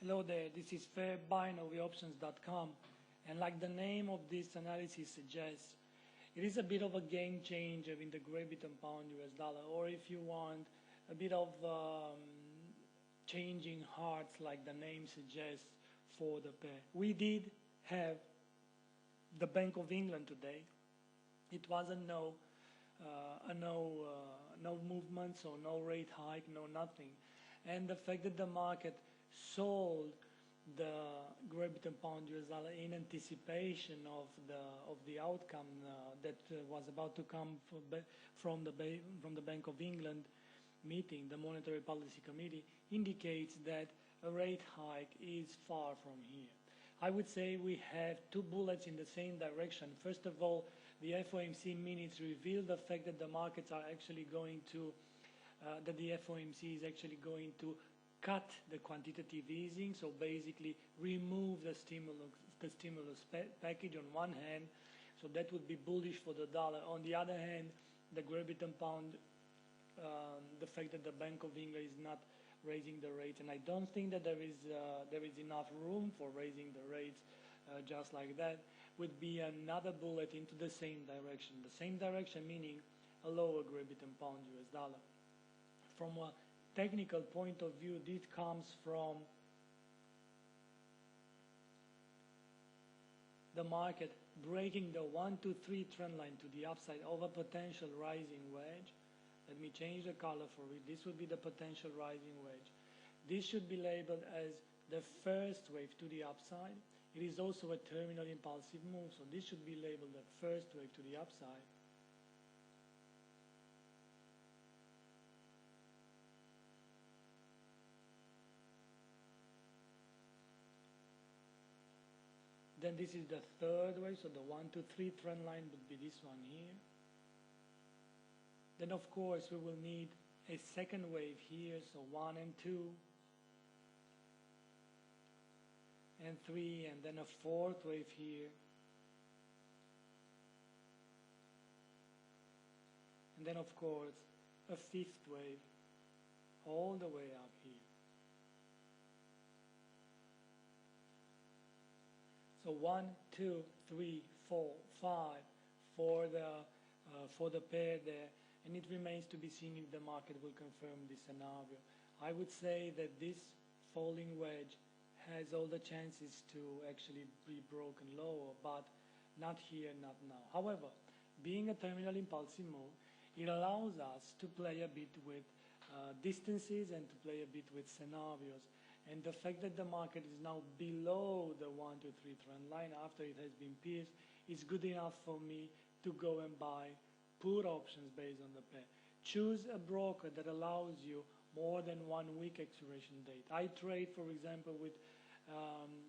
Hello there, this is fairbuyingofoptions.com, and like the name of this analysis suggests, it is a bit of a game changer in the Great Britain pound US dollar, or if you want, a bit of changing hearts like the name suggests for the pair. We did have the Bank of England today. It was a no movement, so no rate hike, no nothing. And the fact that the market sold the Great Britain pound US dollar in anticipation of the outcome that was about to come from the Bank of England meeting, the Monetary Policy Committee, indicates that a rate hike is far from here. I would say we have two bullets in the same direction. First of all, the FOMC minutes reveal the fact that the markets are actually going to, that the FOMC is actually going to cut the quantitative easing, so basically remove the stimulus package on one hand, so that would be bullish for the dollar. On the other hand, the Great Britain pound, the fact that the Bank of England is not raising the rates, and I don't think that there is enough room for raising the rates just like that, would be another bullet into the same direction. The same direction meaning a lower Great Britain pound US dollar. From a technical point of view, this comes from the market breaking the 1, 2, 3 trend line to the upside of a potential rising wedge. Let me change the color for it. This would be the potential rising wedge. This should be labeled as the first wave to the upside. It is also a terminal impulsive move, so this should be labeled the first wave to the upside. Then this is the third wave, so the 1, 2, 3 trend line would be this one here. Then of course we will need a second wave here, so 1 and 2 and 3, and then a fourth wave here, and then of course a fifth wave all the way up here. So 1, 2, 3, 4, 5 for the pair there, and it remains to be seen if the market will confirm this scenario. I would say that this falling wedge has all the chances to actually be broken lower, but not here, not now. However, being a terminal impulsive move, it allows us to play a bit with distances and to play a bit with scenarios. And the fact that the market is now below the 1, 2, 3 trend line after it has been pierced is good enough for me to go and buy put options based on the pair. Choose a broker that allows you more than 1 week expiration date. I trade, for example, with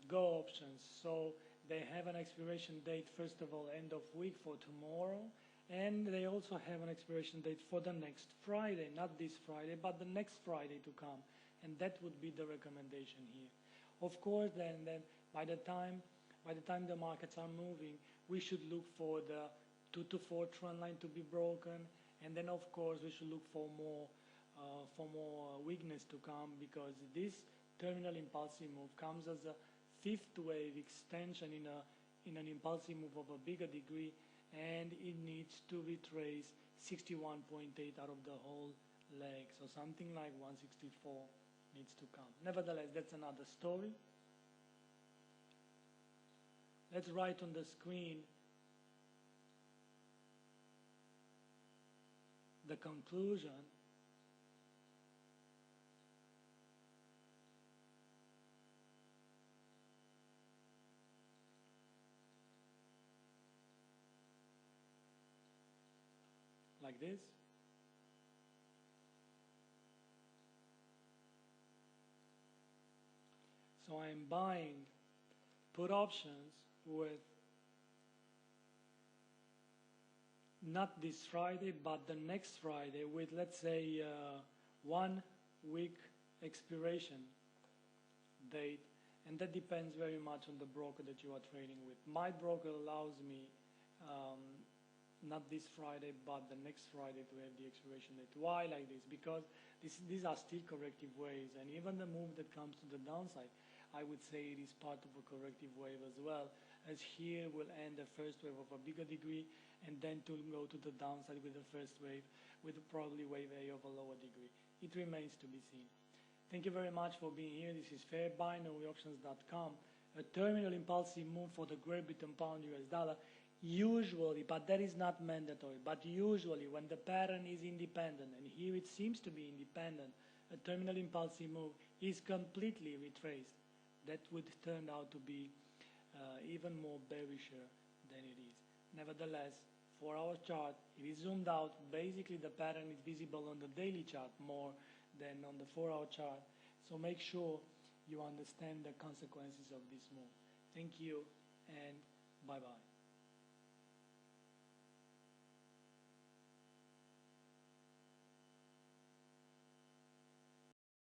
Go options, so they have an expiration date, first of all, end of week for tomorrow, and they also have an expiration date for the next Friday, not this Friday, but the next Friday to come, and that would be the recommendation here. Of course, then by the time the markets are moving, we should look for the 2 to 4 trend line to be broken, and then of course we should look for more weakness to come, because this terminal impulsive move comes as a fifth wave extension in an impulsive move of a bigger degree, and it needs to retrace 61.8 out of the whole leg, so something like 164 needs to come. Nevertheless, that's another story. Let's write on the screen the conclusion. Like this. So I am buying put options with not this Friday, but the next Friday, with, let's say, 1 week expiration date, and that depends very much on the broker that you are trading with. My broker allows me not this Friday, but the next Friday to have the expiration date. Why like this? Because these are still corrective waves, and even the move that comes to the downside, I would say it is part of a corrective wave as well, as here will end the first wave of a bigger degree and then to go to the downside with the first wave with probably wave A of a lower degree. It remains to be seen. Thank you very much for being here. This is FairBinaryOptions.com. A terminal impulsive move for the Great Britain pound US dollar. Usually, but that is not mandatory, but usually when the pattern is independent, and here it seems to be independent, a terminal impulsive move is completely retraced. That would turn out to be even more bearisher than it is. Nevertheless, for our chart, it is zoomed out. Basically, the pattern is visible on the daily chart more than on the 4-hour chart. So make sure you understand the consequences of this move. Thank you and bye-bye.